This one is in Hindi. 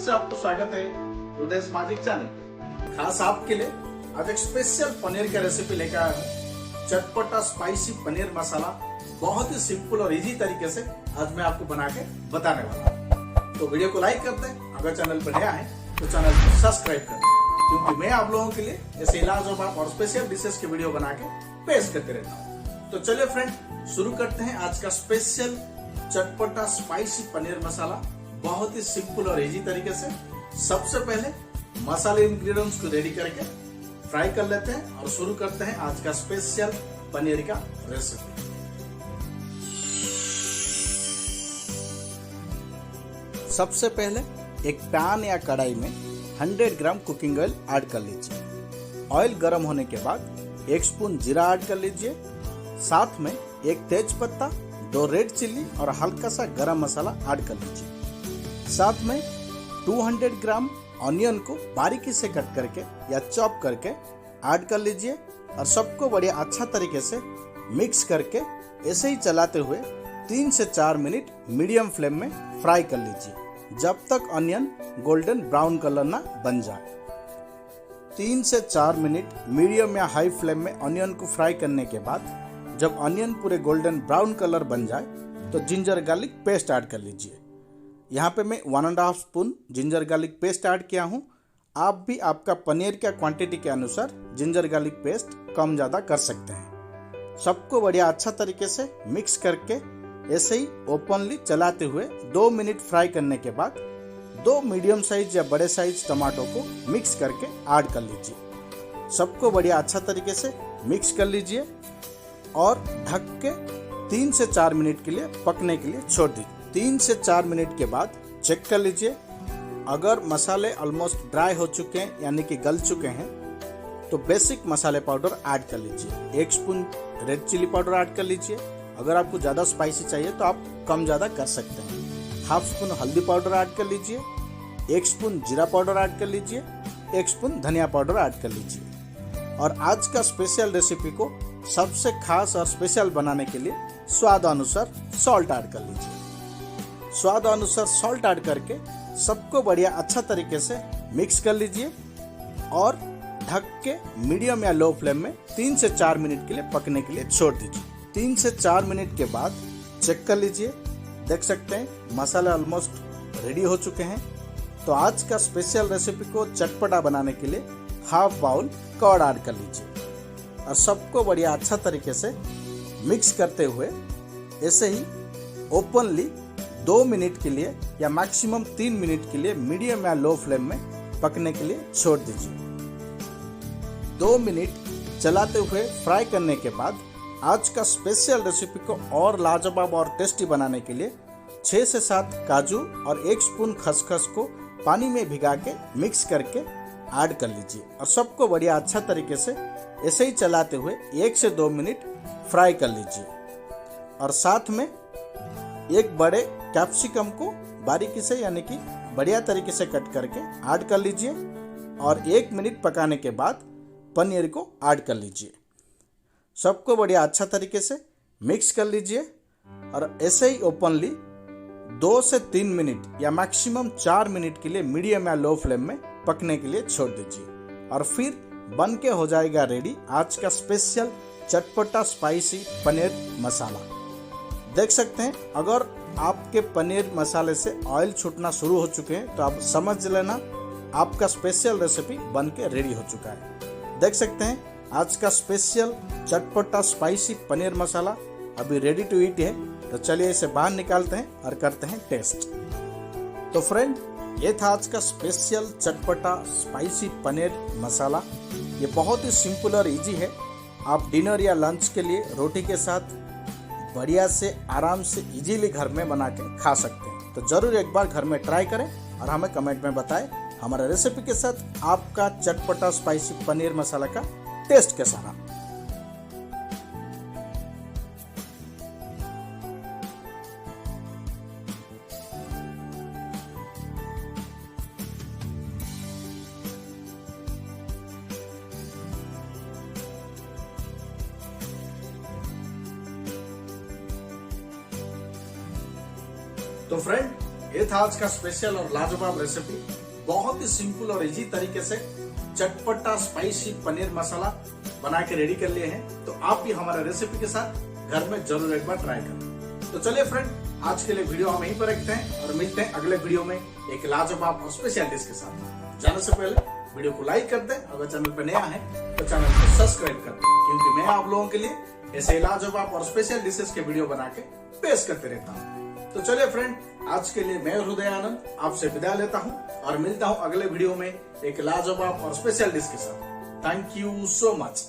से आपको स्वागत है हृदय स्मार्टिक चैनल। खास आपके लिए आज एक स्पेशल पनीर का रेसिपी लेकर आया हूँ। चटपटा स्पाइसी पनीर मसाला बहुत ही सिंपल और इजी तरीके से आज मैं आपको बना के बताने वाला हूँ। तो वीडियो को लाइक करते हैं, अगर चैनल पर नया है तो चैनल को सब्सक्राइब कर दें, क्योंकि मैं आप लोगों के लिए ऐसे लाजवाब और स्पेशल डिशेस के वीडियो बना के पेश करते रहता हूँ। तो चलिए फ्रेंड, शुरू करते हैं आज का स्पेशल चटपटा स्पाइसी पनीर मसाला बहुत ही सिंपल और इजी तरीके से। सबसे पहले मसाले इंग्रेडिएंट्स को रेडी करके फ्राई कर लेते हैं और शुरू करते हैं आज का स्पेशल पनीर का रेसिपी। सबसे पहले एक पैन या कढ़ाई में 100 ग्राम कुकिंग ऑयल ऐड कर लीजिए। ऑयल गर्म होने के बाद 1 स्पून जीरा ऐड कर लीजिए। साथ में एक तेज पत्ता, 2 रेड चिल्ली और हल्का सा गरम मसाला ऐड कर लीजिए। साथ में 200 ग्राम ऑनियन को बारीकी से कट करके या चॉप करके ऐड कर लीजिए और सबको बढ़िया अच्छा तरीके से मिक्स करके ऐसे ही चलाते हुए 3 से 4 मिनट मीडियम फ्लेम में फ्राई कर लीजिए, जब तक ऑनियन गोल्डन ब्राउन कलर ना बन जाए। 3 से 4 मिनट मीडियम या हाई फ्लेम में ऑनियन को फ्राई करने के बाद जब ऑनियन पूरे गोल्डन ब्राउन कलर बन जाए तो जिंजर गार्लिक पेस्ट ऐड कर लीजिए। यहाँ पे मैं 1.5 spoon ginger garlic paste add किया हूँ। आप भी आपका पनीर का क्वांटिटी के अनुसार जिंजर गार्लिक पेस्ट कम ज़्यादा कर सकते हैं। सबको बढ़िया अच्छा तरीके से मिक्स करके ऐसे ही ओपनली चलाते हुए 2 मिनट फ्राई करने के बाद 2 मीडियम साइज या बड़े साइज टमाटो को मिक्स करके ऐड कर लीजिए। सबको बढ़िया अच्छा तरीके से मिक्स कर लीजिए और ढक के 3 से 4 मिनट के लिए पकने के लिए छोड़ दीजिए। 3 से 4 मिनट के बाद चेक कर लीजिए। अगर मसाले ऑलमोस्ट ड्राई हो चुके हैं यानी कि गल चुके हैं तो बेसिक मसाले पाउडर ऐड कर लीजिए। 1 spoon red chilli powder add कर लीजिए। अगर आपको ज़्यादा स्पाइसी चाहिए तो आप कम ज़्यादा कर सकते हैं। 1/2 स्पून हल्दी पाउडर ऐड कर लीजिए। 1 स्पून जीरा पाउडर ऐड कर लीजिए। 1 स्पून धनिया पाउडर ऐड कर लीजिए। और आज का स्पेशल रेसिपी को सबसे खास और स्पेशल बनाने के लिए स्वाद अनुसार सॉल्ट ऐड कर लीजिए। स्वाद अनुसार सॉल्ट ऐड करके सबको बढ़िया अच्छा तरीके से मिक्स कर लीजिए और ढक के मीडियम या लो फ्लेम में 3 से 4 मिनट के लिए पकने के लिए छोड़ दीजिए। 3 से 4 मिनट के बाद चेक कर लीजिए। देख सकते हैं मसाले ऑलमोस्ट रेडी हो चुके हैं। तो आज का स्पेशल रेसिपी को चटपटा बनाने के लिए 1/2 बाउल कर्ड ऐड कर लीजिए और सबको बढ़िया अच्छा तरीके से मिक्स करते हुए ऐसे ही ओपनली 2 मिनट के लिए या मैक्सिमम 3 मिनट के लिए मीडियम या लो फ्लेम में पकने के लिए छोड़ दीजिए। 2 मिनट चलाते हुए फ्राई करने के बाद आज का स्पेशल रेसिपी को और लाजवाब और टेस्टी बनाने के लिए 6 से 7 काजू और 1 स्पून खसखस को पानी में भिगा के मिक्स करके ऐड कर लीजिए और सबको बढ़िया अच्छा तरीके से ऐसे ही चलाते हुए 1 से 2 मिनट फ्राई कर लीजिए। और साथ में एक बड़े कैप्सिकम को बारीकी से यानी कि बढ़िया तरीके से कट करके ऐड कर लीजिए और 1 मिनट पकाने के बाद पनीर को ऐड कर लीजिए। सबको बढ़िया अच्छा तरीके से मिक्स कर लीजिए और ऐसे ही ओपनली 2 से 3 मिनट या मैक्सिमम 4 मिनट के लिए मीडियम या लो फ्लेम में पकने के लिए छोड़ दीजिए और फिर बन के हो जाएगा रेडी आज का स्पेशल चटपटा स्पाइसी पनीर मसाला। देख सकते हैं अगर आपके पनीर मसाले से ऑयल छूटना शुरू हो चुके हैं तो आप समझ लेना आपका स्पेशल रेसिपी बन के रेडी हो चुका है। देख सकते हैं आज का स्पेशल चटपटा स्पाइसी पनीर मसाला अभी रेडी टू ईट है। तो चलिए इसे बाहर निकालते हैं और करते हैं टेस्ट। तो फ्रेंड, ये था आज का स्पेशल चटपटा स्पाइसी पनीर मसाला। ये बहुत ही सिंपल और इजी है। आप डिनर या लंच के लिए रोटी के साथ बढ़िया से आराम से इजीली घर में बना के खा सकते हैं। तो जरूर एक बार घर में ट्राई करें और हमें कमेंट में बताएं हमारे रेसिपी के साथ आपका चटपटा स्पाइसी पनीर मसाला का टेस्ट कैसा रहा। तो फ्रेंड, ये था आज का स्पेशल और लाजवाब रेसिपी। बहुत ही सिंपल और इजी तरीके से चटपटा स्पाइसी पनीर मसाला बना के रेडी कर लिए हैं। तो आप भी हमारा रेसिपी के साथ घर में जरूर एक बार ट्राई करें। तो चलिए फ्रेंड, आज के लिए वीडियो हम यहीं पर रखते हैं और मिलते हैं अगले वीडियो में एक लाजवाब और स्पेशल डिश के साथ। जाने से पहले वीडियो को लाइक कर दें, अगर चैनल पर नया है तो चैनल को सब्सक्राइब कर दें, क्योंकि मैं आप लोगों के लिए ऐसे लाजवाब और स्पेशल डिशेस के वीडियो बना के पेश करते रहता हूँ। तो चलिए फ्रेंड, आज के लिए मैं हृदय आनंद आपसे विदा लेता हूँ और मिलता हूँ अगले वीडियो में एक लाजवाब और स्पेशल डिश के साथ। Thank you so much.